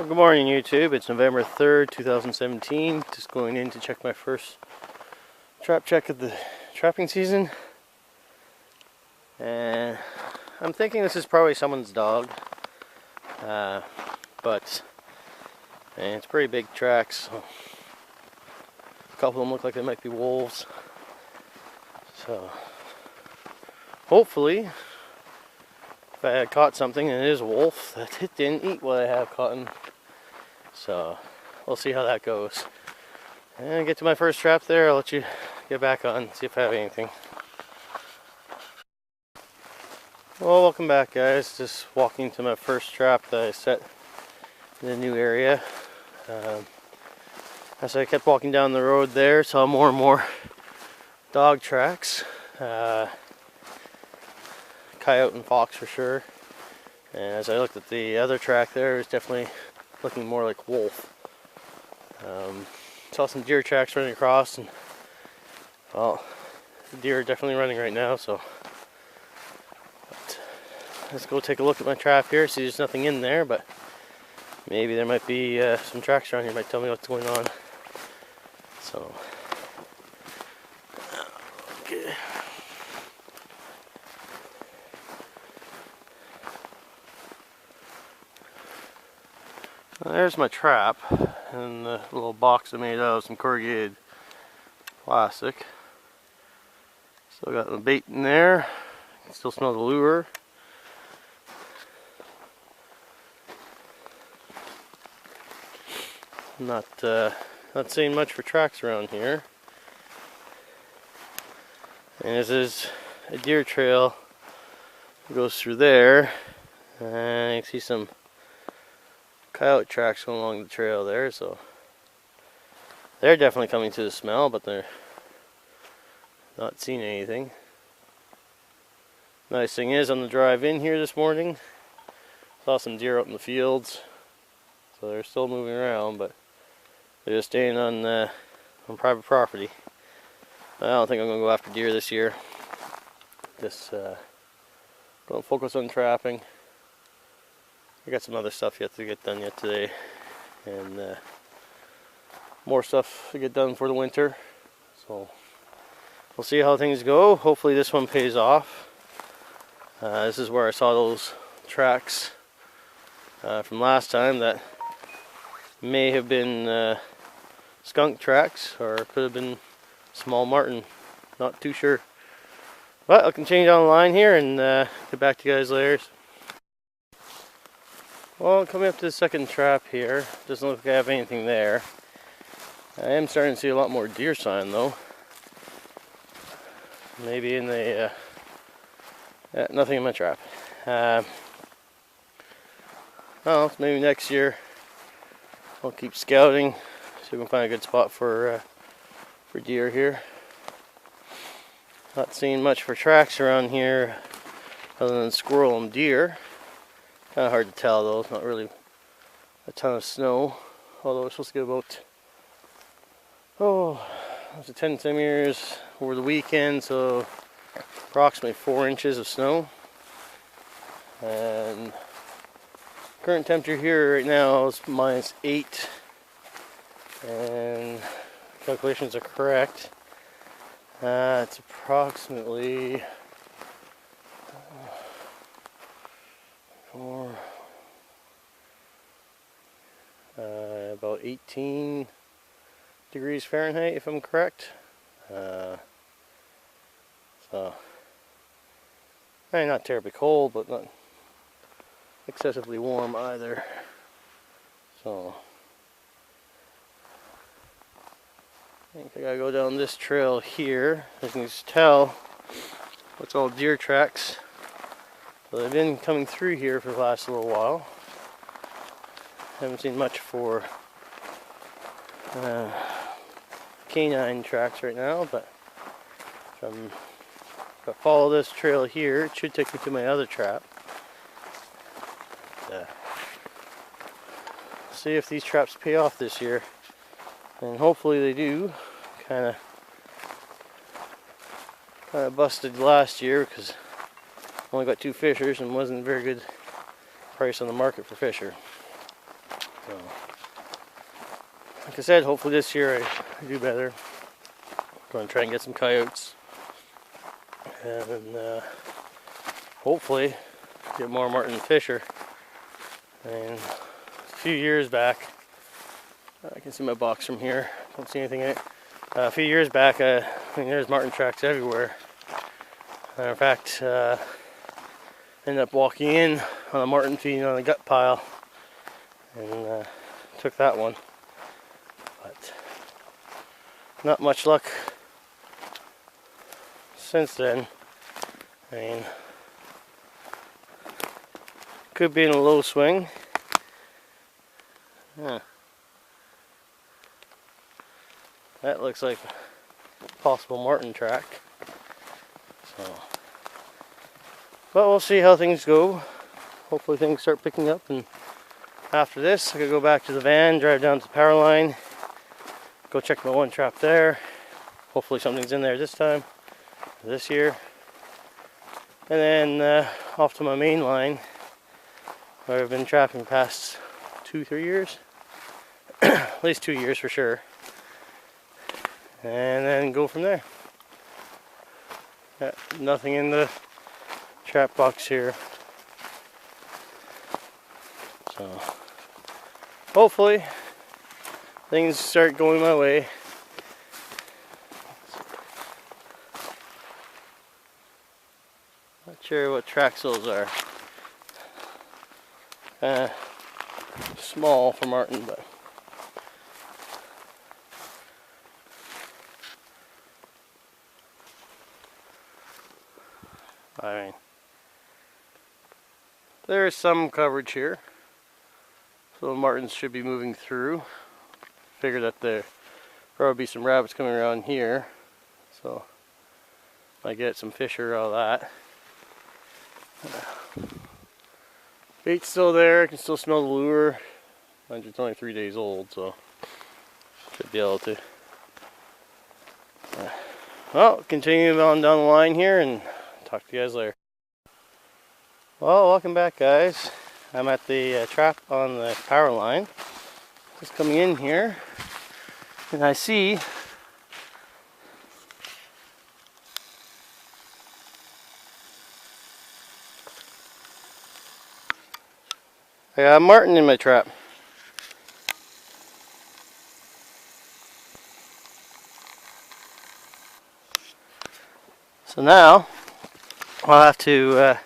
Well, good morning, YouTube. It's November 3rd, 2017. Just going in to check my first trap check of the trapping season. And I'm thinking this is probably someone's dog. But it's pretty big tracks. So a couple of them look like they might be wolves. So hopefully, if I had caught something and it is a wolf, that it didn't eat what I have caught. So we'll see how that goes. And get to my first trap there, I'll let you get back on, see if I have anything. Well, welcome back, guys. Just walking to my first trap that I set in the new area. As I kept walking down the road there, saw more and more dog tracks. Coyote and fox for sure. And as I looked at the other track there, it was definitely looking more like wolf. Saw some deer tracks running across, and well, the deer are definitely running right now, so let's go take a look at my trap here. See, there's nothing in there, but maybe there might be some tracks around here. Might tell me what's going on. So, okay. Well, there's my trap, and the little box I made out of some corrugated plastic. Still got the bait in there. You can still smell the lure. Not seeing much for tracks around here. And this is a deer trail that goes through there. And you can see some coyote tracks going along the trail there, so they're definitely coming to the smell, but they're not seeing anything. Nice thing is, on the drive in here this morning, saw some deer out in the fields, so they're still moving around, but they're just staying on private property. I don't think I'm going to go after deer this year. Just going to focus on trapping. I got some other stuff yet to get done yet today, and more stuff to get done for the winter. So we'll see how things go. Hopefully this one pays off. This is where I saw those tracks from last time that may have been skunk tracks, or could have been small marten. Not too sure. But I can change on the line here and get back to you guys later. Well, coming up to the second trap here, doesn't look like I have anything there. I am starting to see a lot more deer sign though. Maybe in the nothing in my trap. Well, maybe next year I'll keep scouting, see if we can find a good spot for deer here. Not seeing much for tracks around here other than squirrel and deer. Kind of hard to tell though, it's not really a ton of snow, although we're supposed to get about, it was 10 centimeters over the weekend, so approximately 4 inches of snow. And current temperature here right now is -8, and calculations are correct. It's approximately about 18 degrees Fahrenheit, if I'm correct. So, not terribly cold, but not excessively warm either. So, I think I gotta go down this trail here. As you can just tell, it's all deer tracks. So they've been coming through here for the last little while. Haven't seen much for canine tracks right now, but if I follow this trail here, it should take me to my other trap. See if these traps pay off this year, and hopefully they do. Kind of busted last year because only got 2 fishers and wasn't a very good price on the market for fisher. So, like I said, hopefully this year I do better. I'm going to try and get some coyotes. And hopefully get more Martin Fisher. And a few years back, I can see my box from here, don't see anything in it. A few years back, I mean, there's marten tracks everywhere. In fact, ended up walking in on a marten feeding on a gut pile and took that one. But not much luck since then. I mean, could be in a low swing. Huh. That looks like a possible marten track. So, but we'll see how things go. Hopefully things start picking up, and after this I could go back to the van, drive down to the power line, go check my one trap there. Hopefully something's in there this time, this year. And then off to my main line, where I've been trapping past 2-3 years. At least 2 years for sure. And then go from there. Nothing in the trap box here. So hopefully things start going my way. Not sure what tracks those are. Small for marten, but I mean, there is some coverage here, so the martens should be moving through. Figure that there probably be some rabbits coming around here, so I get some Fisher out of that. Bait's still there, I can still smell the lure. It's only 3 days old, so should be able to. Well, continue on down the line here and talk to you guys later. Well, welcome back, guys. I'm at the trap on the power line. Just coming in here, and I see I got a marten in my trap. So now I'll have to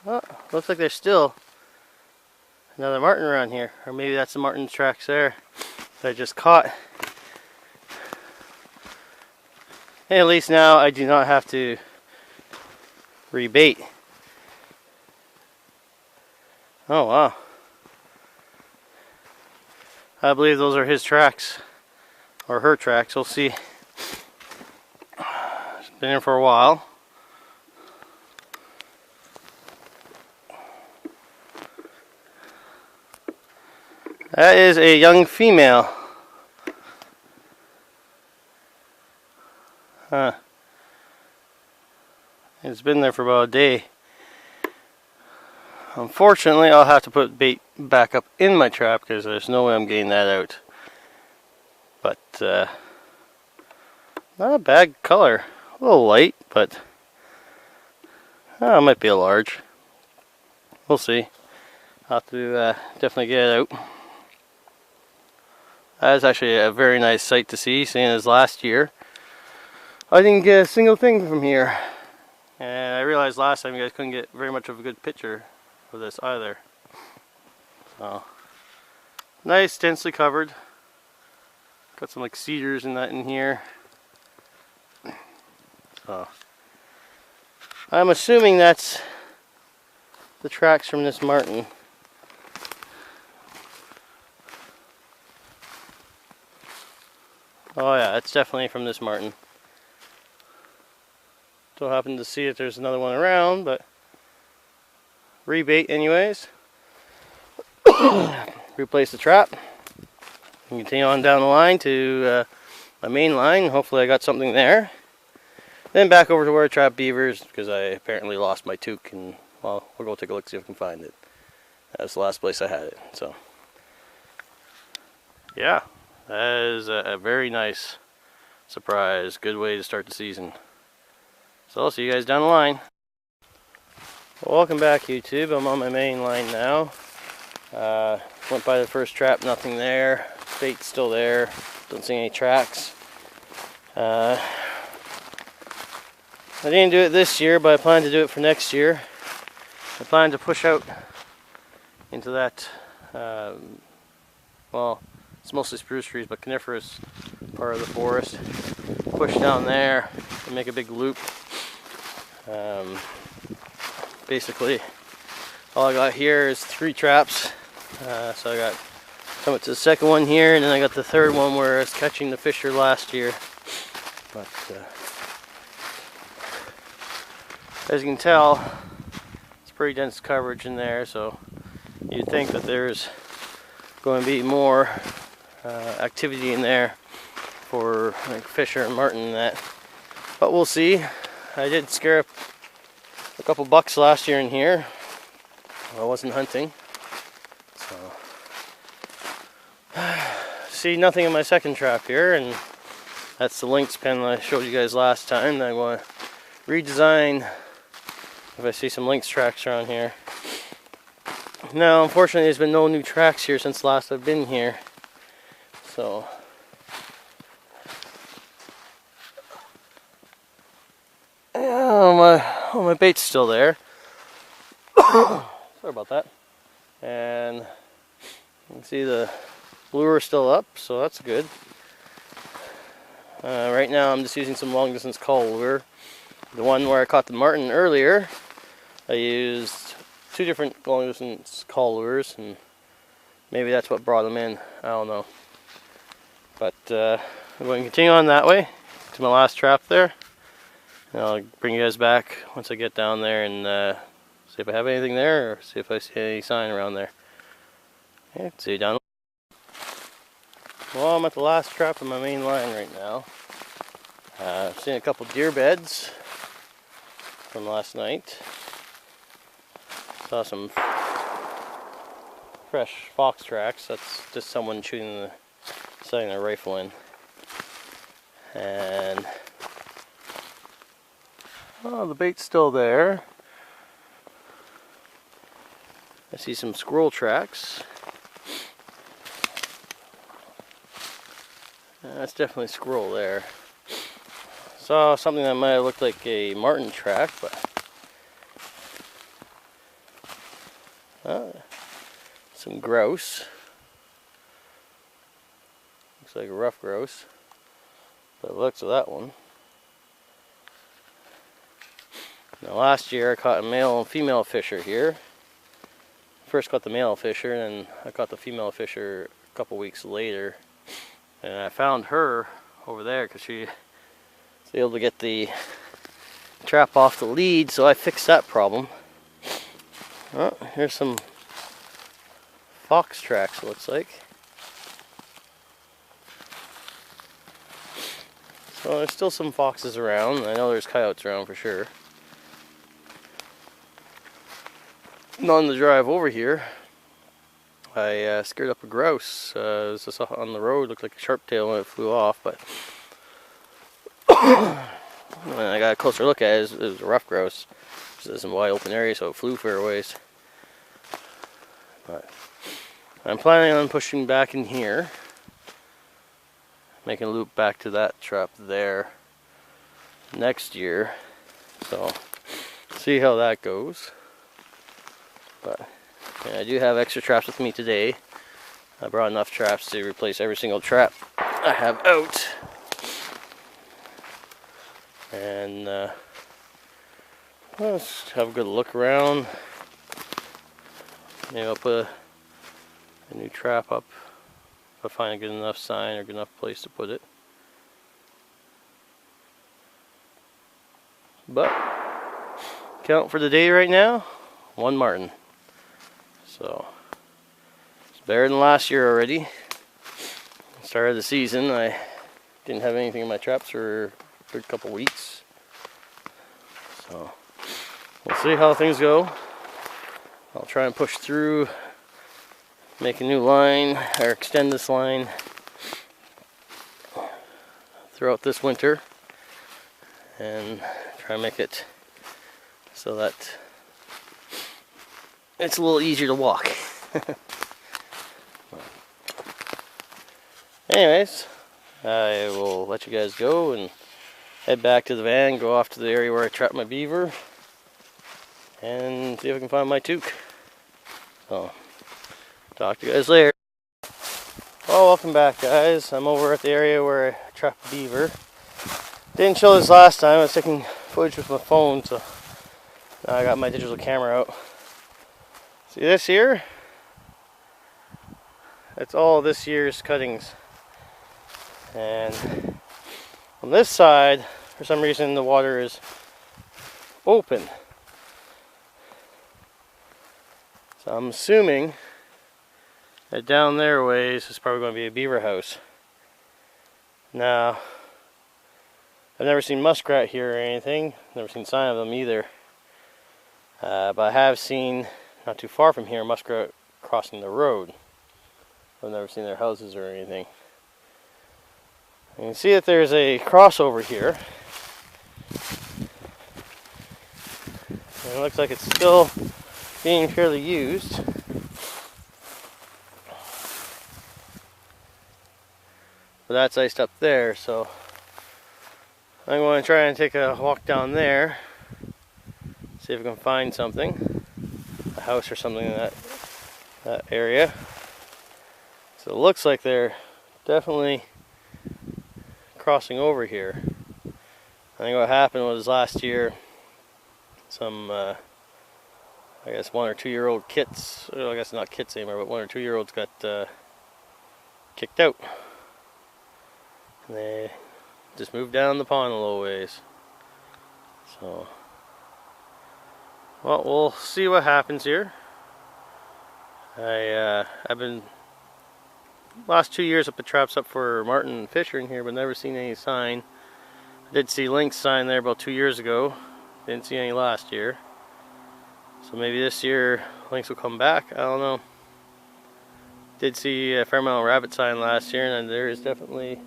oh, looks like there's still another marten around here, or maybe that's the marten tracks there that I just caught. And at least now I do not have to rebait. Oh wow, I believe those are his tracks, or her tracks. We'll see. It's been here for a while. That is a young female. Huh. It's been there for about a day. Unfortunately, I'll have to put bait back up in my trap because there's no way I'm getting that out. But not a bad color. A little light, but it might be a large. We'll see. I'll have to definitely get it out. That is actually a very nice sight to see, seeing as last year I didn't get a single thing from here. And I realized last time you guys couldn't get very much of a good picture of this either. So nice, densely covered. Got some like cedars and that in here. So I'm assuming that's the tracks from this marten. Oh yeah, it's definitely from this marten. Don't happen to see if there's another one around, but rebait anyways. Replace the trap. And continue on down the line to my main line. Hopefully I got something there. Then back over to where I trap beavers, because I apparently lost my toque, and well, we'll go take a look, see if we can find it. That's the last place I had it. So yeah, that is a very nice surprise. Good way to start the season. So I'll see you guys down the line. Well, welcome back, YouTube. I'm on my main line now. Went by the first trap, nothing there. Bait's still there. Don't see any tracks. I didn't do it this year, but I plan to do it for next year. I plan to push out into that, well, it's mostly spruce trees, but coniferous part of the forest. Push down there and make a big loop. Basically, all I got here is 3 traps. So I got coming to the second one here, and then I got the third one where I was catching the fisher last year. But as you can tell, it's pretty dense coverage in there, so you'd think that there's going to be more activity in there for like fisher and martin and that. But we'll see. I did scare up a couple bucks last year in here. I wasn't hunting. So see nothing in my second trap here, and that's the lynx pen that I showed you guys last time. I want to redesign if I see some lynx tracks around here. Now, unfortunately, there's been no new tracks here since last I've been here. So yeah, my bait's still there. Sorry about that. And you can see the lure is still up, so that's good. Right now I'm just using some long distance call lure. The one where I caught the martin earlier, I used 2 different long distance call lures, and maybe that's what brought them in. I don't know. But I'm going to continue on that way to my last trap there. And I'll bring you guys back once I get down there and see if I have anything there, or see if I see any sign around there. Okay, see you down. Well, I'm at the last trap of my main line right now. I've seen a couple deer beds from last night. Saw some fresh fox tracks. That's just someone setting their rifle in. And oh, the bait's still there. I see some squirrel tracks. That's definitely squirrel there. Saw something that might have looked like a marten track, but some grouse. Looks like a rough grouse. By the looks of that one. Now last year I caught a male and female fisher here. First caught the male fisher, and then I caught the female fisher a couple weeks later. And I found her over there because she was able to get the trap off the lead, so I fixed that problem. Oh, here's some fox tracks, it looks like. So there's still some foxes around. I know there's coyotes around for sure. And on the drive over here, I scared up a grouse. It was just on the road, looked like a sharp tail when it flew off, but when I got a closer look at it, it was a rough grouse. It was in a wide open area, so it flew fair ways. But I'm planning on pushing back in here, making a loop back to that trap there next year. So see how that goes. But yeah, I do have extra traps with me today. I brought enough traps to replace every single trap I have out. And let's have a good look around. Maybe I'll put a new trap up if I find a good enough sign or good enough place to put it. But count for the day right now, 1 marten. So it's better than last year already. Started the season, I didn't have anything in my traps for a good couple weeks. So we'll see how things go. I'll try and push through, make a new line, or extend this line throughout this winter, and try and make it so that it's a little easier to walk. Anyways, I will let you guys go and head back to the van, go off to the area where I trapped my beaver, and see if I can find my toque. So, talk to you guys later. Well, welcome back, guys. I'm over at the area where I trapped the beaver. Didn't show this last time. I was taking footage with my phone, so now I got my digital camera out. See this here? That's all this year's cuttings. And on this side, for some reason, the water is open. So I'm assuming that down there ways is probably going to be a beaver house. Now, I've never seen muskrat here or anything. Never seen sign of them either. But I have seen, not too far from here, muskrat crossing the road. I've never seen their houses or anything. You can see that there's a crossover here. And it looks like it's still being fairly used. But that's iced up there, so I'm going to try and take a walk down there, see if I can find something, a house or something in that area. So it looks like they're definitely crossing over here. I think what happened was last year, some I guess 1 or 2 year old kits, I guess not kits anymore, but 1 or 2 year olds got kicked out. And they just moved down the pond a little ways. So, well, we'll see what happens here. I've been last 2 years I put traps up for marten and fisher in here, but never seen any sign. I did see lynx sign there about 2 years ago. Didn't see any last year. So maybe this year lynx will come back. I don't know. Did see a fair amount of rabbit sign last year, and there is definitely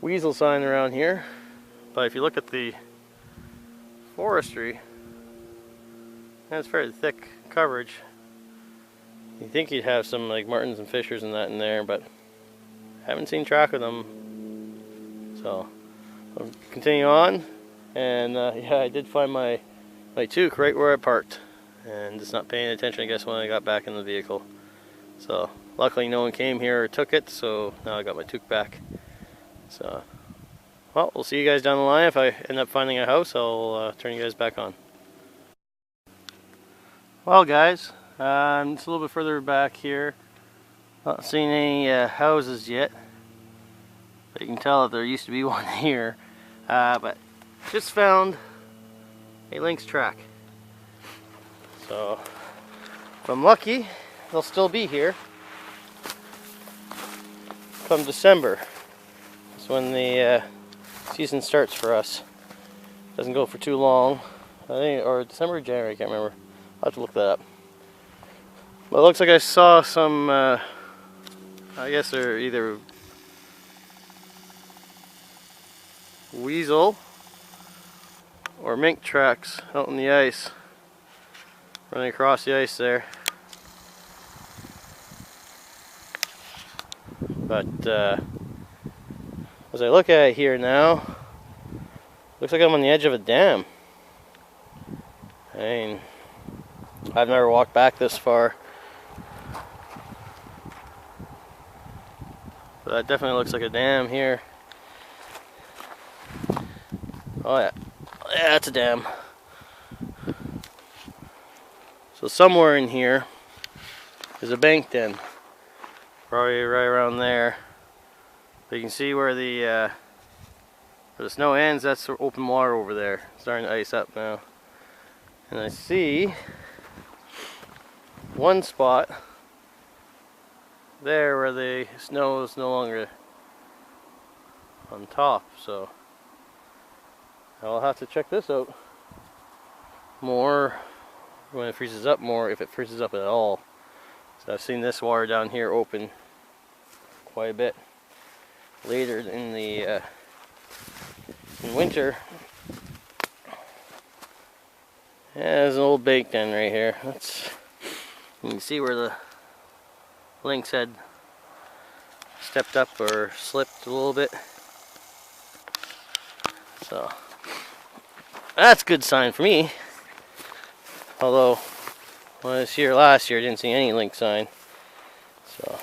weasel sign around here. But if you look at the forestry, that's fairly thick coverage. You think you'd have some like martens and fishers and that in there, but haven't seen track of them. So I'll continue on, and yeah, I did find my toque right where I parked, and just not paying attention, I guess, when I got back in the vehicle. So luckily no one came here or took it, so now I got my toque back. So, well, we'll see you guys down the line. If I end up finding a house, I'll turn you guys back on. Well, guys, it's a little bit further back here. Not seeing any houses yet, but you can tell that there used to be one here. But just found a lynx track. So, if I'm lucky, they'll still be here come December. That's when the season starts for us. Doesn't go for too long. I think, or December or January, I can't remember. I'll have to look that up. But it looks like I saw some, I guess they're either weasel or mink tracks out on the ice, running across the ice there. But as I look at it here now, looks like I'm on the edge of a dam. I mean, I've never walked back this far, but that definitely looks like a dam here. Oh yeah, yeah, that's a dam. So somewhere in here is a bank den, probably right around there. But you can see where the snow ends. That's open water over there, starting to ice up now. And I see one spot there where the snow is no longer on top, so I'll have to check this out more when it freezes up more, if it freezes up at all. So I've seen this water down here open quite a bit later in the in winter. Yeah, there's an old bake den right here. You can see where the lynx had stepped up or slipped a little bit. So that's a good sign for me. Although when I was here last year, I didn't see any lynx sign. So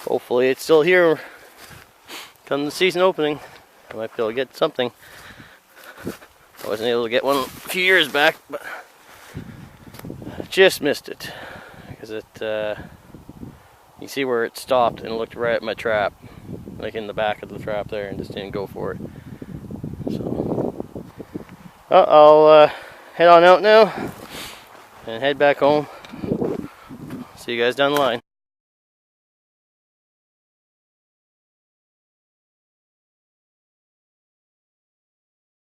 hopefully it's still here come the season opening. I might be able to get something. I wasn't able to get one a few years back, but just missed it because you see where it stopped and looked right at my trap, like in the back of the trap there, and just didn't go for it. So I'll head on out now and head back home. See you guys down the line.